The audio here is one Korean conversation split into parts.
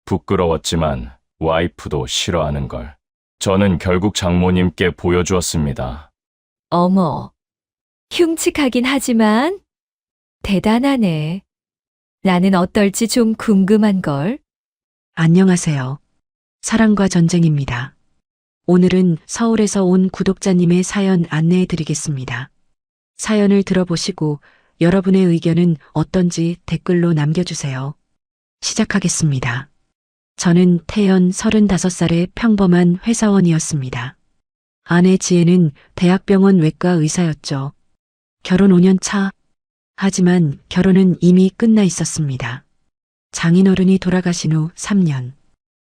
부끄러웠지만 와이프도 싫어하는 걸. 저는 결국 장모님께 보여주었습니다. 어머, 흉측하긴 하지만 대단하네. 나는 어떨지 좀 궁금한걸. 안녕하세요. 사랑과 전쟁입니다. 오늘은 서울에서 온 구독자님의 사연 안내해 드리겠습니다. 사연을 들어보시고 여러분의 의견은 어떤지 댓글로 남겨주세요. 시작하겠습니다. 저는 태연 35살의 평범한 회사원이었습니다. 아내 지혜는 대학병원 외과 의사였죠. 결혼 5년 차. 하지만 결혼은 이미 끝나 있었습니다. 장인어른이 돌아가신 후 3년.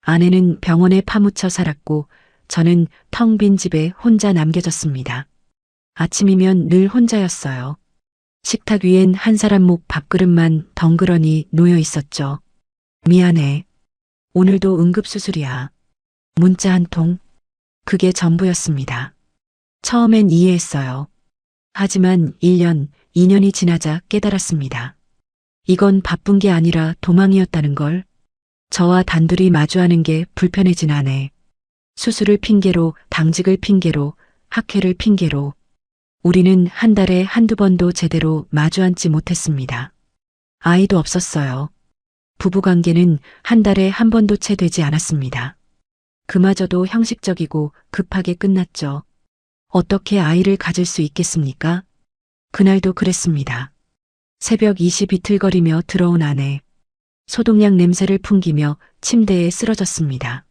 아내는 병원에 파묻혀 살았고 저는 텅 빈 집에 혼자 남겨졌습니다. 아침이면 늘 혼자였어요. 식탁 위엔 한 사람 목 밥그릇만 덩그러니 놓여 있었죠. 미안해. 오늘도 응급수술이야. 문자 한 통. 그게 전부였습니다. 처음엔 이해했어요. 하지만 1년, 2년이 지나자 깨달았습니다. 이건 바쁜 게 아니라 도망이었다는 걸. 저와 단둘이 마주하는 게 불편해진 아내. 수술을 핑계로, 당직을 핑계로, 학회를 핑계로. 우리는 한 달에 한두 번도 제대로 마주 앉지 못했습니다. 아이도 없었어요. 부부관계는 한 달에 한 번도 채 되지 않았습니다. 그마저도 형식적이고 급하게 끝났죠. 어떻게 아이를 가질 수 있겠습니까? 그날도 그랬습니다. 새벽 2시 비틀거리며 들어온 아내. 소독약 냄새를 풍기며 침대에 쓰러졌습니다.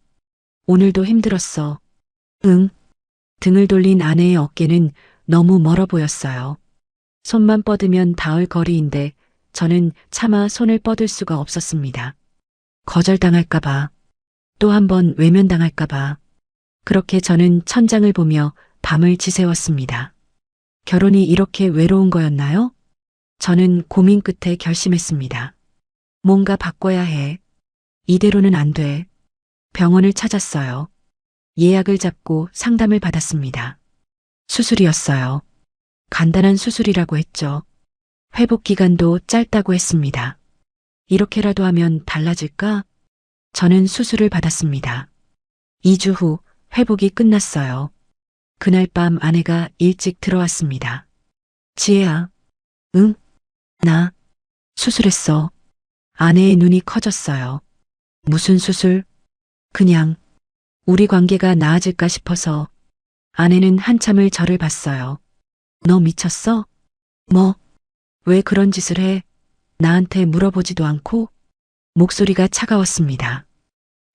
오늘도 힘들었어. 응. 등을 돌린 아내의 어깨는 너무 멀어 보였어요. 손만 뻗으면 닿을 거리인데 저는 차마 손을 뻗을 수가 없었습니다. 거절당할까봐, 또 한 번 외면당할까봐. 그렇게 저는 천장을 보며 밤을 지새웠습니다. 결혼이 이렇게 외로운 거였나요? 저는 고민 끝에 결심했습니다. 뭔가 바꿔야 해. 이대로는 안 돼. 병원을 찾았어요. 예약을 잡고 상담을 받았습니다. 수술이었어요. 간단한 수술이라고 했죠. 회복 기간도 짧다고 했습니다. 이렇게라도 하면 달라질까? 저는 수술을 받았습니다. 2주 후 회복이 끝났어요. 그날 밤 아내가 일찍 들어왔습니다. 지혜야. 응? 나 수술했어. 아내의 눈이 커졌어요. 무슨 수술? 그냥 우리 관계가 나아질까 싶어서. 아내는 한참을 저를 봤어요. 너 미쳤어? 뭐? 왜 그런 짓을 해? 나한테 물어보지도 않고? 목소리가 차가웠습니다.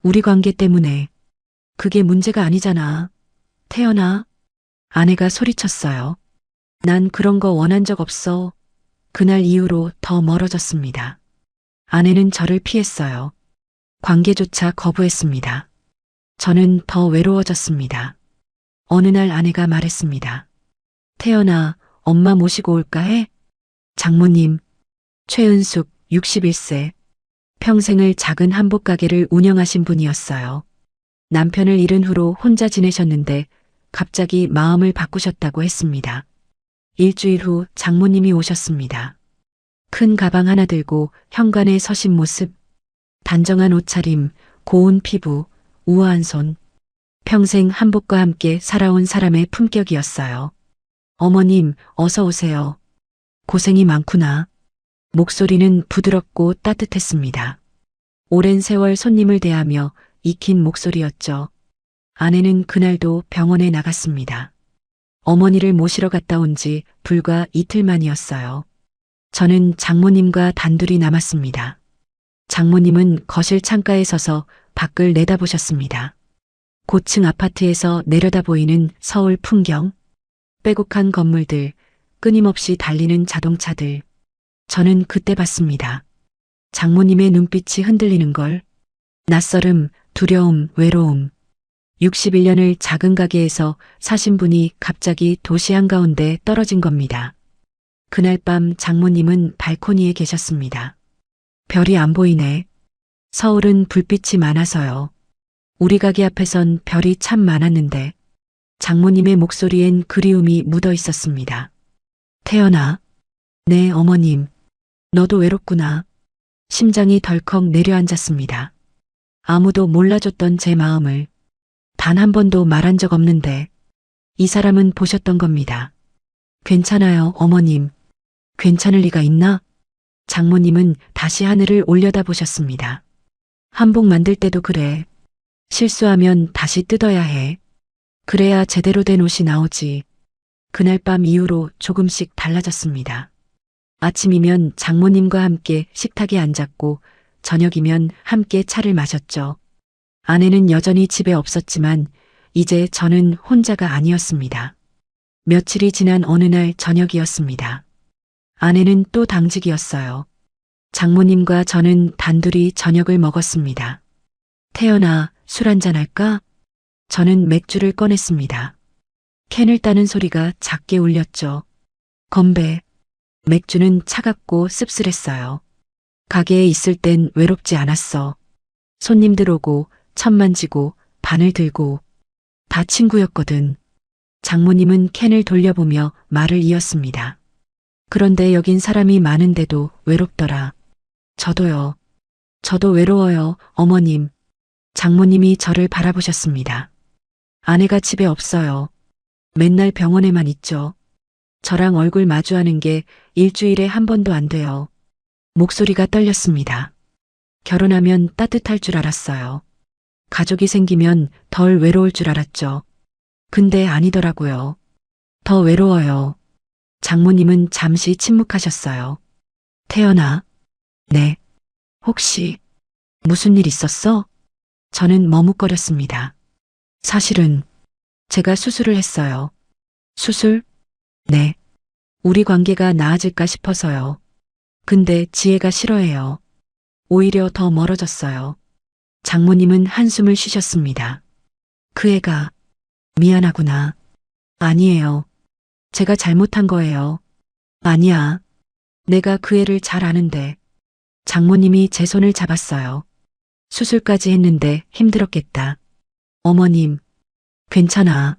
우리 관계 때문에. 그게 문제가 아니잖아. 태연아. 아내가 소리쳤어요. 난 그런 거 원한 적 없어. 그날 이후로 더 멀어졌습니다. 아내는 저를 피했어요. 관계조차 거부했습니다. 저는 더 외로워졌습니다. 어느 날 아내가 말했습니다. 태연아, 엄마 모시고 올까 해? 장모님, 최은숙, 61세. 평생을 작은 한복 가게를 운영하신 분이었어요. 남편을 잃은 후로 혼자 지내셨는데 갑자기 마음을 바꾸셨다고 했습니다. 일주일 후 장모님이 오셨습니다. 큰 가방 하나 들고 현관에 서신 모습, 단정한 옷차림, 고운 피부, 우아한 손. 평생 한복과 함께 살아온 사람의 품격이었어요. 어머님, 어서 오세요. 고생이 많구나. 목소리는 부드럽고 따뜻했습니다. 오랜 세월 손님을 대하며 익힌 목소리였죠. 아내는 그날도 병원에 나갔습니다. 어머니를 모시러 갔다 온 지 불과 이틀 만이었어요. 저는 장모님과 단둘이 남았습니다. 장모님은 거실 창가에 서서 밖을 내다보셨습니다. 고층 아파트에서 내려다 보이는 서울 풍경, 빼곡한 건물들, 끊임없이 달리는 자동차들. 저는 그때 봤습니다. 장모님의 눈빛이 흔들리는 걸. 낯설음, 두려움, 외로움. 61년을 작은 가게에서 사신 분이 갑자기 도시 한가운데 떨어진 겁니다. 그날 밤 장모님은 발코니에 계셨습니다. 별이 안 보이네. 서울은 불빛이 많아서요. 우리 가게 앞에선 별이 참 많았는데 장모님의 목소리엔 그리움이 묻어 있었습니다. 태연아. 네, 어머님. 너도 외롭구나. 심장이 덜컥 내려앉았습니다. 아무도 몰라줬던 제 마음을 단 한 번도 말한 적 없는데 이 사람은 보셨던 겁니다. 괜찮아요, 어머님. 괜찮을 리가 있나? 장모님은 다시 하늘을 올려다 보셨습니다. 한복 만들 때도 그래. 실수하면 다시 뜯어야 해. 그래야 제대로 된 옷이 나오지. 그날 밤 이후로 조금씩 달라졌습니다. 아침이면 장모님과 함께 식탁에 앉았고 저녁이면 함께 차를 마셨죠. 아내는 여전히 집에 없었지만 이제 저는 혼자가 아니었습니다. 며칠이 지난 어느 날 저녁이었습니다. 아내는 또 당직이었어요. 장모님과 저는 단둘이 저녁을 먹었습니다. 태연아, 술 한잔 할까? 저는 맥주를 꺼냈습니다. 캔을 따는 소리가 작게 울렸죠. 건배. 맥주는 차갑고 씁쓸했어요. 가게에 있을 땐 외롭지 않았어. 손님들 오고 천만 지고 반을 들고 다 친구였거든. 장모님은 캔을 돌려보며 말을 이었습니다. 그런데 여긴 사람이 많은데도 외롭더라. 저도요. 저도 외로워요, 어머님. 장모님이 저를 바라보셨습니다. 아내가 집에 없어요. 맨날 병원에만 있죠. 저랑 얼굴 마주하는 게 일주일에 한 번도 안 돼요. 목소리가 떨렸습니다. 결혼하면 따뜻할 줄 알았어요. 가족이 생기면 덜 외로울 줄 알았죠. 근데 아니더라고요. 더 외로워요. 장모님은 잠시 침묵하셨어요. 태연아. 네. 혹시 무슨 일 있었어? 저는 머뭇거렸습니다. 사실은 제가 수술을 했어요. 수술? 네. 우리 관계가 나아질까 싶어서요. 근데 지혜가 싫어해요. 오히려 더 멀어졌어요. 장모님은 한숨을 쉬셨습니다. 그 애가 미안하구나. 아니에요. 제가 잘못한 거예요. 아니야. 내가 그 애를 잘 아는데. 장모님이 제 손을 잡았어요. 수술까지 했는데 힘들었겠다. 어머님, 괜찮아.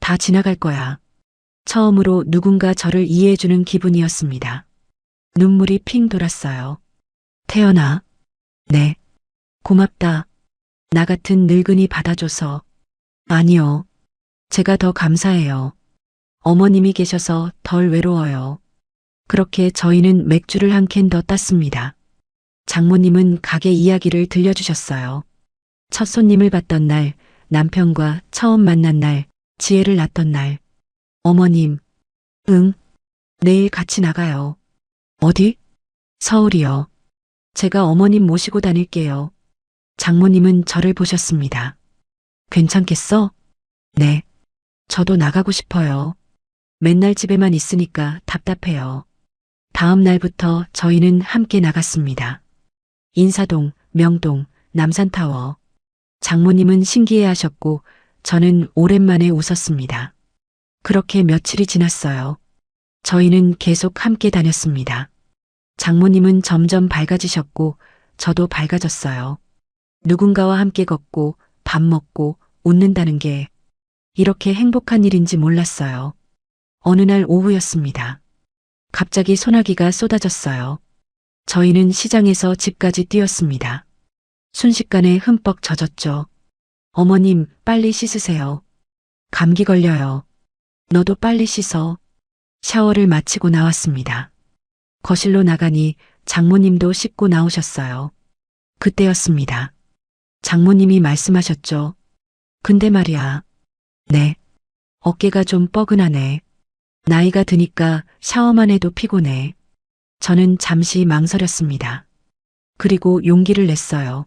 다 지나갈 거야. 처음으로 누군가 저를 이해해주는 기분이었습니다. 눈물이 핑 돌았어요. 태연아. 네. 고맙다. 나 같은 늙은이 받아줘서. 아니요. 제가 더 감사해요. 어머님이 계셔서 덜 외로워요. 그렇게 저희는 맥주를 한 캔 더 땄습니다. 장모님은 가게 이야기를 들려주셨어요. 첫 손님을 받던 날, 남편과 처음 만난 날, 지혜를 낳던 날. 어머님. 응. 내일 같이 나가요. 어디? 서울이요. 제가 어머님 모시고 다닐게요. 장모님은 저를 보셨습니다. 괜찮겠어? 네. 저도 나가고 싶어요. 맨날 집에만 있으니까 답답해요. 다음 날부터 저희는 함께 나갔습니다. 인사동, 명동, 남산타워. 장모님은 신기해하셨고 저는 오랜만에 웃었습니다. 그렇게 며칠이 지났어요. 저희는 계속 함께 다녔습니다. 장모님은 점점 밝아지셨고 저도 밝아졌어요. 누군가와 함께 걷고 밥 먹고 웃는다는 게 이렇게 행복한 일인지 몰랐어요. 어느 날 오후였습니다. 갑자기 소나기가 쏟아졌어요. 저희는 시장에서 집까지 뛰었습니다. 순식간에 흠뻑 젖었죠. 어머님, 빨리 씻으세요. 감기 걸려요. 너도 빨리 씻어. 샤워를 마치고 나왔습니다. 거실로 나가니 장모님도 씻고 나오셨어요. 그때였습니다. 장모님이 말씀하셨죠. 근데 말이야. 네. 어깨가 좀 뻐근하네. 나이가 드니까 샤워만 해도 피곤해. 저는 잠시 망설였습니다. 그리고 용기를 냈어요.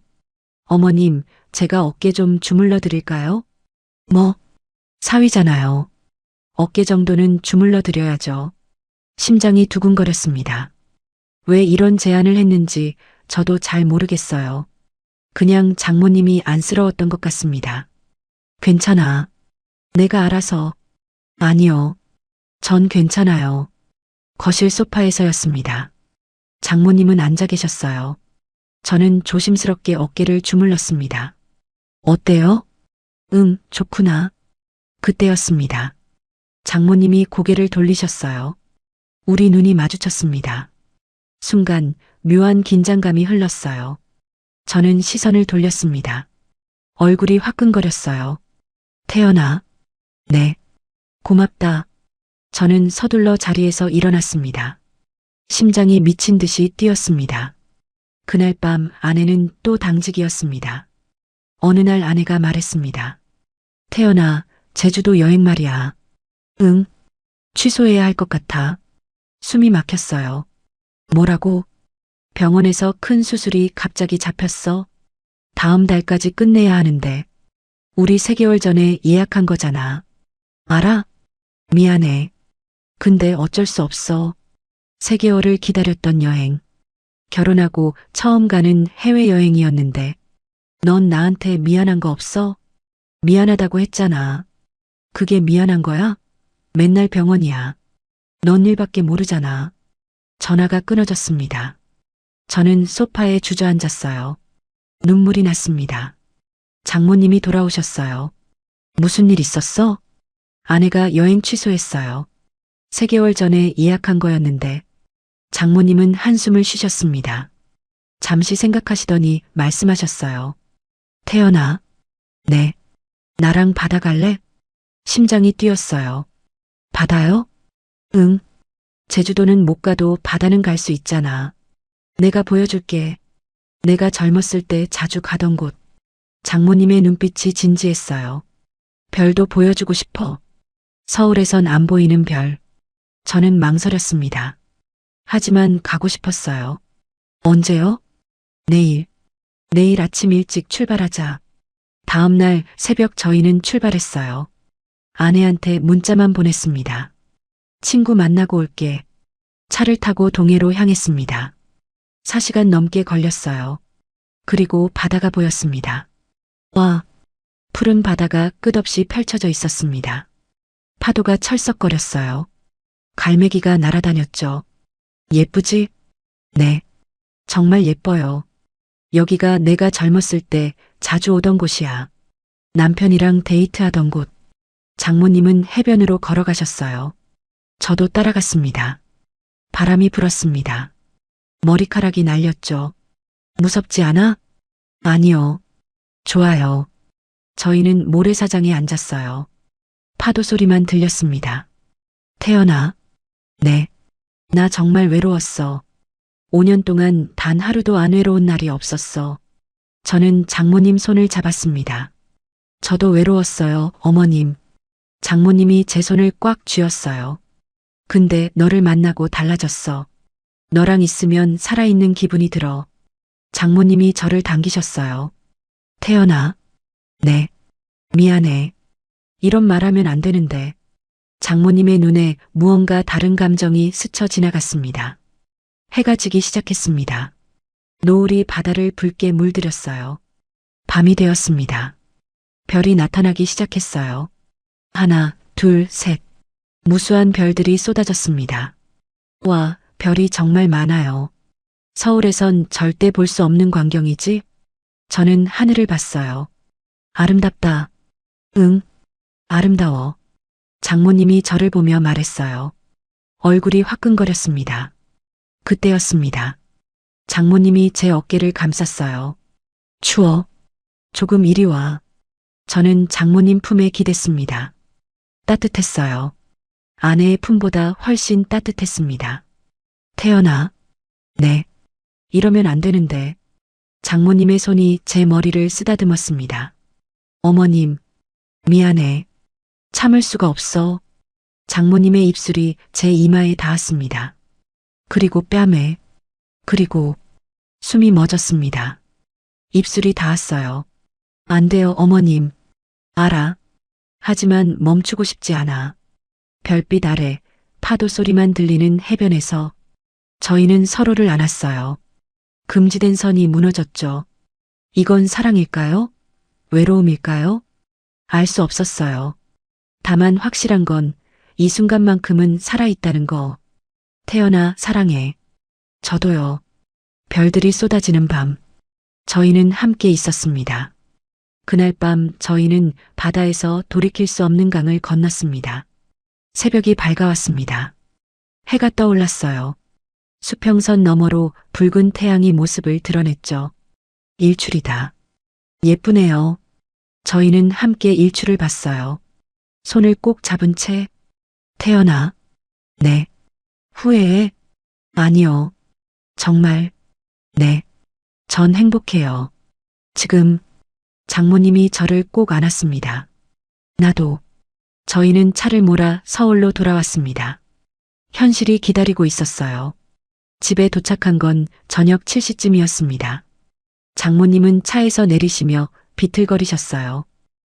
어머님, 제가 어깨 좀 주물러 드릴까요? 뭐? 사위잖아요. 어깨 정도는 주물러 드려야죠. 심장이 두근거렸습니다. 왜 이런 제안을 했는지 저도 잘 모르겠어요. 그냥 장모님이 안쓰러웠던 것 같습니다. 괜찮아. 내가 알아서. 아니요. 전 괜찮아요. 거실 소파에서였습니다. 장모님은 앉아 계셨어요. 저는 조심스럽게 어깨를 주물렀습니다. 어때요? 응, 좋구나. 그때였습니다. 장모님이 고개를 돌리셨어요. 우리 눈이 마주쳤습니다. 순간 묘한 긴장감이 흘렀어요. 저는 시선을 돌렸습니다. 얼굴이 화끈거렸어요. 태연아. 네. 고맙다. 저는 서둘러 자리에서 일어났습니다. 심장이 미친 듯이 뛰었습니다. 그날 밤 아내는 또 당직이었습니다. 어느 날 아내가 말했습니다. 태연아, 제주도 여행 말이야. 응. 취소해야 할 것 같아. 숨이 막혔어요. 뭐라고? 병원에서 큰 수술이 갑자기 잡혔어. 다음 달까지 끝내야 하는데. 우리 3개월 전에 예약한 거잖아. 알아? 미안해. 근데 어쩔 수 없어. 3개월을 기다렸던 여행. 결혼하고 처음 가는 해외여행이었는데. 넌 나한테 미안한 거 없어? 미안하다고 했잖아. 그게 미안한 거야? 맨날 병원이야. 넌 일밖에 모르잖아. 전화가 끊어졌습니다. 저는 소파에 주저앉았어요. 눈물이 났습니다. 장모님이 돌아오셨어요. 무슨 일 있었어? 아내가 여행 취소했어요. 3개월 전에 예약한 거였는데. 장모님은 한숨을 쉬셨습니다. 잠시 생각하시더니 말씀하셨어요. 태연아. 네. 나랑 바다 갈래? 심장이 뛰었어요. 바다요? 응. 제주도는 못 가도 바다는 갈 수 있잖아. 내가 보여줄게. 내가 젊었을 때 자주 가던 곳. 장모님의 눈빛이 진지했어요. 별도 보여주고 싶어. 서울에선 안 보이는 별. 저는 망설였습니다. 하지만 가고 싶었어요. 언제요? 내일. 내일 아침 일찍 출발하자. 다음 날 새벽 저희는 출발했어요. 아내한테 문자만 보냈습니다. 친구 만나고 올게. 차를 타고 동해로 향했습니다. 4시간 넘게 걸렸어요. 그리고 바다가 보였습니다. 와, 푸른 바다가 끝없이 펼쳐져 있었습니다. 파도가 철썩거렸어요. 갈매기가 날아다녔죠. 예쁘지? 네. 정말 예뻐요. 여기가 내가 젊었을 때 자주 오던 곳이야. 남편이랑 데이트하던 곳. 장모님은 해변으로 걸어가셨어요. 저도 따라갔습니다. 바람이 불었습니다. 머리카락이 날렸죠. 무섭지 않아? 아니요. 좋아요. 저희는 모래사장에 앉았어요. 파도 소리만 들렸습니다. 태연아. 네. 나 정말 외로웠어. 5년 동안 단 하루도 안 외로운 날이 없었어. 저는 장모님 손을 잡았습니다. 저도 외로웠어요, 어머님. 장모님이 제 손을 꽉 쥐었어요. 근데 너를 만나고 달라졌어. 너랑 있으면 살아있는 기분이 들어. 장모님이 저를 당기셨어요. 태연아. 네. 미안해. 이런 말하면 안 되는데. 장모님의 눈에 무언가 다른 감정이 스쳐 지나갔습니다. 해가 지기 시작했습니다. 노을이 바다를 붉게 물들였어요. 밤이 되었습니다. 별이 나타나기 시작했어요. 하나, 둘, 셋. 무수한 별들이 쏟아졌습니다. 와, 별이 정말 많아요. 서울에선 절대 볼 수 없는 광경이지? 저는 하늘을 봤어요. 아름답다. 응, 아름다워. 장모님이 저를 보며 말했어요. 얼굴이 화끈거렸습니다. 그때였습니다. 장모님이 제 어깨를 감쌌어요. 추워. 조금 이리 와. 저는 장모님 품에 기댔습니다. 따뜻했어요. 아내의 품보다 훨씬 따뜻했습니다. 태연아. 네. 이러면 안 되는데. 장모님의 손이 제 머리를 쓰다듬었습니다. 어머님. 미안해. 참을 수가 없어. 장모님의 입술이 제 이마에 닿았습니다. 그리고 뺨에. 그리고 숨이 멎었습니다. 입술이 닿았어요. 안 돼요, 어머님. 알아. 하지만 멈추고 싶지 않아. 별빛 아래 파도 소리만 들리는 해변에서 저희는 서로를 안았어요. 금지된 선이 무너졌죠. 이건 사랑일까요? 외로움일까요? 알 수 없었어요. 다만 확실한 건 이 순간만큼은 살아있다는 거. 태연아, 사랑해. 저도요. 별들이 쏟아지는 밤. 저희는 함께 있었습니다. 그날 밤 저희는 바다에서 돌이킬 수 없는 강을 건넜습니다. 새벽이 밝아왔습니다. 해가 떠올랐어요. 수평선 너머로 붉은 태양이 모습을 드러냈죠. 일출이다. 예쁘네요. 저희는 함께 일출을 봤어요. 손을 꼭 잡은 채, 태연아. 네. 후회해? 아니요. 정말. 네. 전 행복해요. 지금 장모님이 저를 꼭 안았습니다. 나도. 저희는 차를 몰아 서울로 돌아왔습니다. 현실이 기다리고 있었어요. 집에 도착한 건 저녁 7시쯤이었습니다. 장모님은 차에서 내리시며 비틀거리셨어요.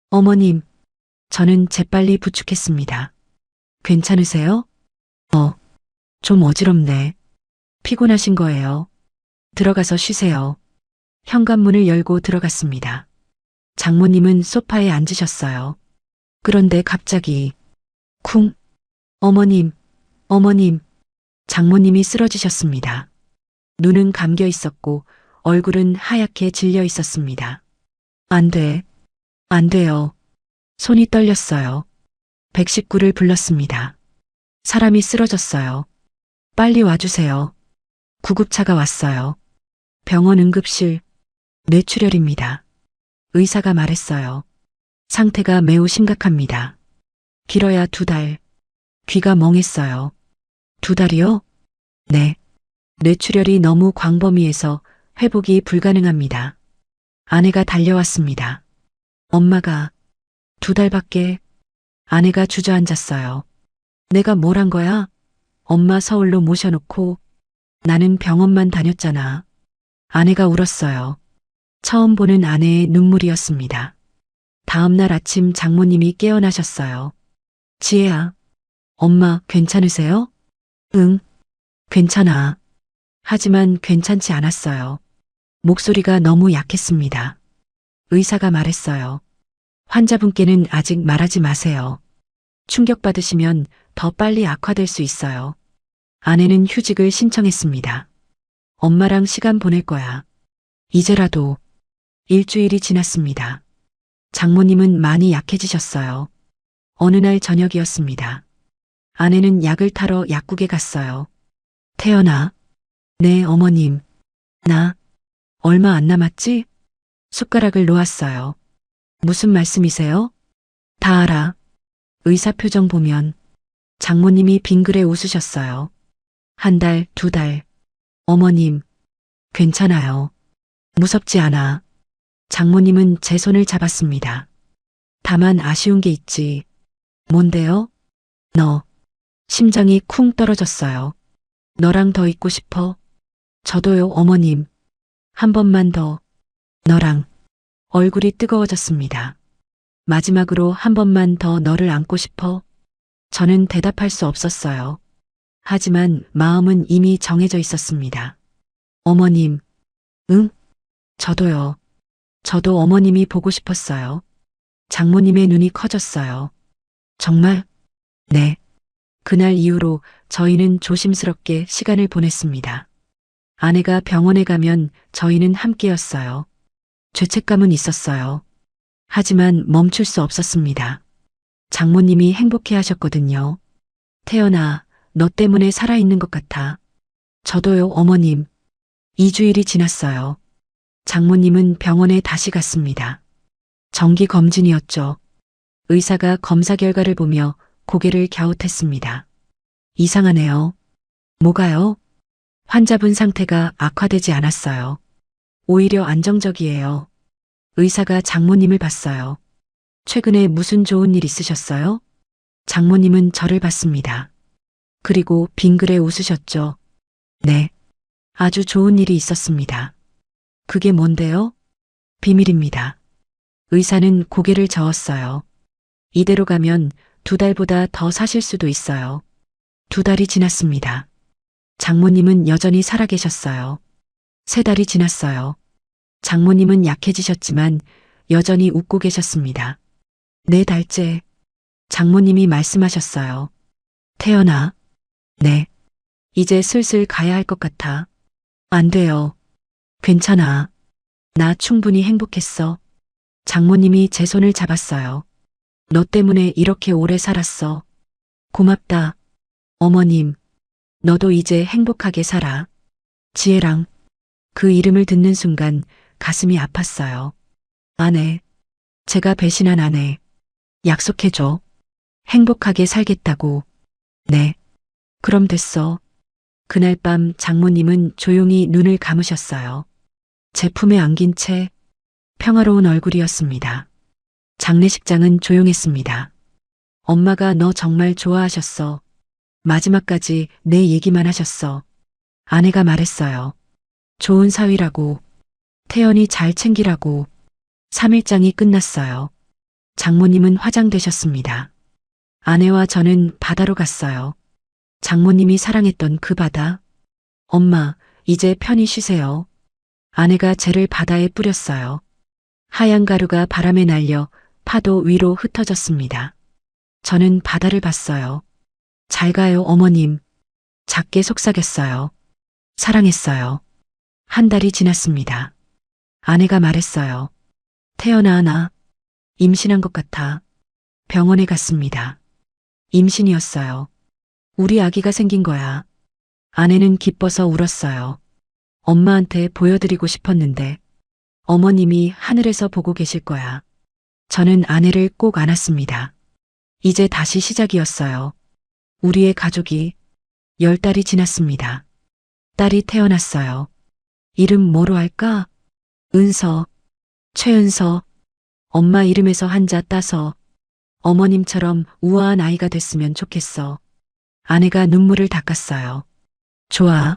어머님, 저는 재빨리 부축했습니다. 괜찮으세요? 좀 어지럽네. 피곤하신 거예요. 들어가서 쉬세요. 현관문을 열고 들어갔습니다. 장모님은 소파에 앉으셨어요. 그런데 갑자기 쿵. 어머님, 어머님. 장모님이 쓰러지셨습니다. 눈은 감겨 있었고 얼굴은 하얗게 질려 있었습니다. 안 돼. 안 돼요. 손이 떨렸어요. 119를 불렀습니다. 사람이 쓰러졌어요. 빨리 와주세요. 구급차가 왔어요. 병원 응급실. 뇌출혈입니다. 의사가 말했어요. 상태가 매우 심각합니다. 길어야 2달. 귀가 멍했어요. 2달이요? 네. 뇌출혈이 너무 광범위해서 회복이 불가능합니다. 아내가 달려왔습니다. 엄마가 2달밖에. 아내가 주저앉았어요. 내가 뭘 한 거야? 엄마 서울로 모셔놓고 나는 병원만 다녔잖아. 아내가 울었어요. 처음 보는 아내의 눈물이었습니다. 다음 날 아침 장모님이 깨어나셨어요. 지혜야, 엄마 괜찮으세요? 응, 괜찮아. 하지만 괜찮지 않았어요. 목소리가 너무 약했습니다. 의사가 말했어요. 환자분께는 아직 말하지 마세요. 충격받으시면 더 빨리 악화될 수 있어요. 아내는 휴직을 신청했습니다. 엄마랑 시간 보낼 거야. 이제라도. 일주일이 지났습니다. 장모님은 많이 약해지셨어요. 어느 날 저녁이었습니다. 아내는 약을 타러 약국에 갔어요. 태연아. 네, 어머님. 나 얼마 안 남았지? 숟가락을 놓았어요. 무슨 말씀이세요? 다 알아. 의사 표정 보면. 장모님이 빙그레 웃으셨어요. 1달, 2달. 어머님, 괜찮아요. 무섭지 않아. 장모님은 제 손을 잡았습니다. 다만 아쉬운 게 있지. 뭔데요? 너. 심장이 쿵 떨어졌어요. 너랑 더 있고 싶어. 저도요, 어머님. 한 번만 더. 너랑. 얼굴이 뜨거워졌습니다. 마지막으로 한 번만 더 너를 안고 싶어. 저는 대답할 수 없었어요. 하지만 마음은 이미 정해져 있었습니다. 어머님. 응? 저도요. 저도 어머님이 보고 싶었어요. 장모님의 눈이 커졌어요. 정말? 네. 그날 이후로 저희는 조심스럽게 시간을 보냈습니다. 아내가 병원에 가면 저희는 함께였어요. 죄책감은 있었어요. 하지만 멈출 수 없었습니다. 장모님이 행복해 하셨거든요. 태연아, 너 때문에 살아있는 것 같아. 저도요, 어머님. 2주일이 지났어요. 장모님은 병원에 다시 갔습니다. 정기 검진이었죠. 의사가 검사 결과를 보며 고개를 갸웃했습니다. 이상하네요. 뭐가요? 환자분 상태가 악화되지 않았어요. 오히려 안정적이에요. 의사가 장모님을 봤어요. 최근에 무슨 좋은 일 있으셨어요? 장모님은 저를 봤습니다. 그리고 빙그레 웃으셨죠. 네. 아주 좋은 일이 있었습니다. 그게 뭔데요? 비밀입니다. 의사는 고개를 저었어요. 이대로 가면 2달보다 더 사실 수도 있어요. 2달이 지났습니다. 장모님은 여전히 살아계셨어요. 3달이 지났어요. 장모님은 약해지셨지만 여전히 웃고 계셨습니다. 4달째. 장모님이 말씀하셨어요. 태연아. 네. 이제 슬슬 가야 할 것 같아. 안 돼요. 괜찮아. 나 충분히 행복했어. 장모님이 제 손을 잡았어요. 너 때문에 이렇게 오래 살았어. 고맙다. 어머님. 너도 이제 행복하게 살아. 지혜랑. 그 이름을 듣는 순간 가슴이 아팠어요. 아내, 제가 배신한 아내. 약속해줘. 행복하게 살겠다고. 네. 그럼 됐어. 그날 밤 장모님은 조용히 눈을 감으셨어요. 제 품에 안긴 채 평화로운 얼굴이었습니다. 장례식장은 조용했습니다. 엄마가 너 정말 좋아하셨어. 마지막까지 내 얘기만 하셨어. 아내가 말했어요. 좋은 사위라고. 태연이 잘 챙기라고. 3일장이 끝났어요. 장모님은 화장되셨습니다. 아내와 저는 바다로 갔어요. 장모님이 사랑했던 그 바다. 엄마, 이제 편히 쉬세요. 아내가 재를 바다에 뿌렸어요. 하얀 가루가 바람에 날려 파도 위로 흩어졌습니다. 저는 바다를 봤어요. 잘 가요, 어머님. 작게 속삭였어요. 사랑했어요. 한 달이 지났습니다. 아내가 말했어요. 태연아, 나 임신한 것 같아. 병원에 갔습니다. 임신이었어요. 우리 아기가 생긴 거야. 아내는 기뻐서 울었어요. 엄마한테 보여드리고 싶었는데 어머님이 하늘에서 보고 계실 거야. 저는 아내를 꼭 안았습니다. 이제 다시 시작이었어요. 우리의 가족이 10달이 지났습니다. 딸이 태어났어요. 이름 뭐로 할까? 은서, 최은서. 엄마 이름에서 한자 따서 어머님처럼 우아한 아이가 됐으면 좋겠어. 아내가 눈물을 닦았어요. 좋아.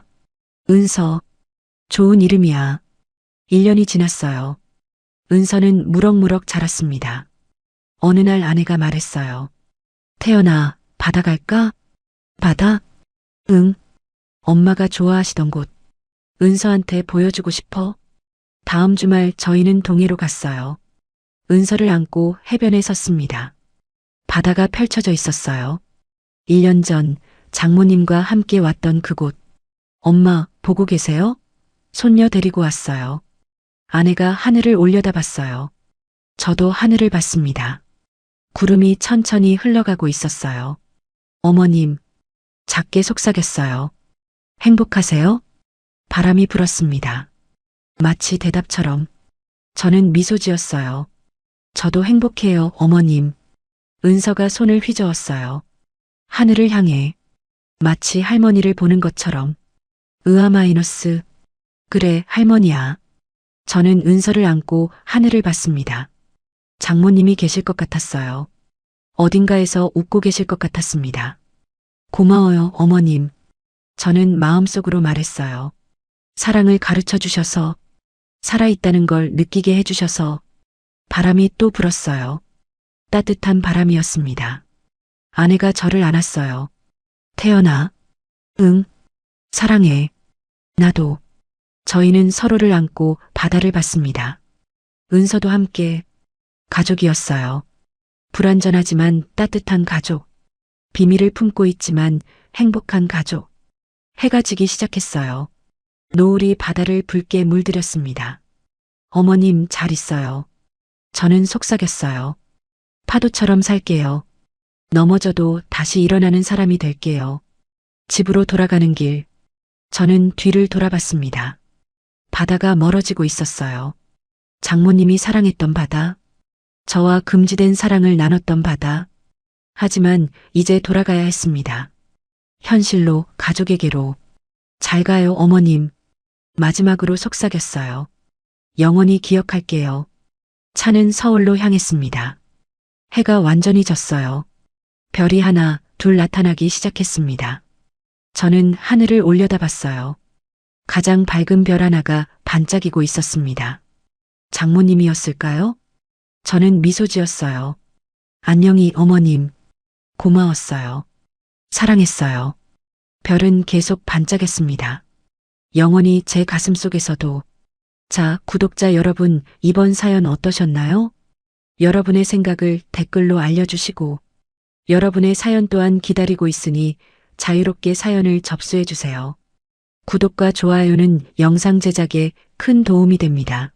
은서. 좋은 이름이야. 1년이 지났어요. 은서는 무럭무럭 자랐습니다. 어느 날 아내가 말했어요. 태연아, 바다 갈까? 바다? 응. 엄마가 좋아하시던 곳. 은서한테 보여주고 싶어. 다음 주말 저희는 동해로 갔어요. 은서를 안고 해변에 섰습니다. 바다가 펼쳐져 있었어요. 1년 전 장모님과 함께 왔던 그곳. 엄마, 보고 계세요? 손녀 데리고 왔어요. 아내가 하늘을 올려다봤어요. 저도 하늘을 봤습니다. 구름이 천천히 흘러가고 있었어요. 어머님, 작게 속삭였어요. 행복하세요? 바람이 불었습니다. 마치 대답처럼. 저는 미소 지었어요. 저도 행복해요, 어머님. 은서가 손을 휘저었어요. 하늘을 향해. 마치 할머니를 보는 것처럼. 으아마이너스. 그래, 할머니야. 저는 은서를 안고 하늘을 봤습니다. 장모님이 계실 것 같았어요. 어딘가에서 웃고 계실 것 같았습니다. 고마워요, 어머님. 저는 마음속으로 말했어요. 사랑을 가르쳐 주셔서, 살아있다는 걸 느끼게 해주셔서. 바람이 또 불었어요. 따뜻한 바람이었습니다. 아내가 저를 안았어요. 태연아. 응. 사랑해. 나도. 저희는 서로를 안고 바다를 봤습니다. 은서도 함께. 가족이었어요. 불완전하지만 따뜻한 가족. 비밀을 품고 있지만 행복한 가족. 해가 지기 시작했어요. 노을이 바다를 붉게 물들였습니다. 어머님 잘 있어요. 저는 속삭였어요. 파도처럼 살게요. 넘어져도 다시 일어나는 사람이 될게요. 집으로 돌아가는 길. 저는 뒤를 돌아봤습니다. 바다가 멀어지고 있었어요. 장모님이 사랑했던 바다. 저와 금지된 사랑을 나눴던 바다. 하지만 이제 돌아가야 했습니다. 현실로, 가족에게로. 잘 가요, 어머님. 마지막으로 속삭였어요. 영원히 기억할게요. 차는 서울로 향했습니다. 해가 완전히 졌어요. 별이 하나, 둘 나타나기 시작했습니다. 저는 하늘을 올려다봤어요. 가장 밝은 별 하나가 반짝이고 있었습니다. 장모님이었을까요? 저는 미소 지었어요. 안녕히 어머님. 고마웠어요. 사랑했어요. 별은 계속 반짝였습니다. 영원히 제 가슴 속에서도. 자, 구독자 여러분, 이번 사연 어떠셨나요? 여러분의 생각을 댓글로 알려주시고, 여러분의 사연 또한 기다리고 있으니 자유롭게 사연을 접수해주세요. 구독과 좋아요는 영상 제작에 큰 도움이 됩니다.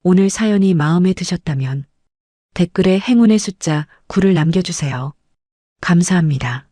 오늘 사연이 마음에 드셨다면 댓글에 행운의 숫자 9를 남겨주세요. 감사합니다.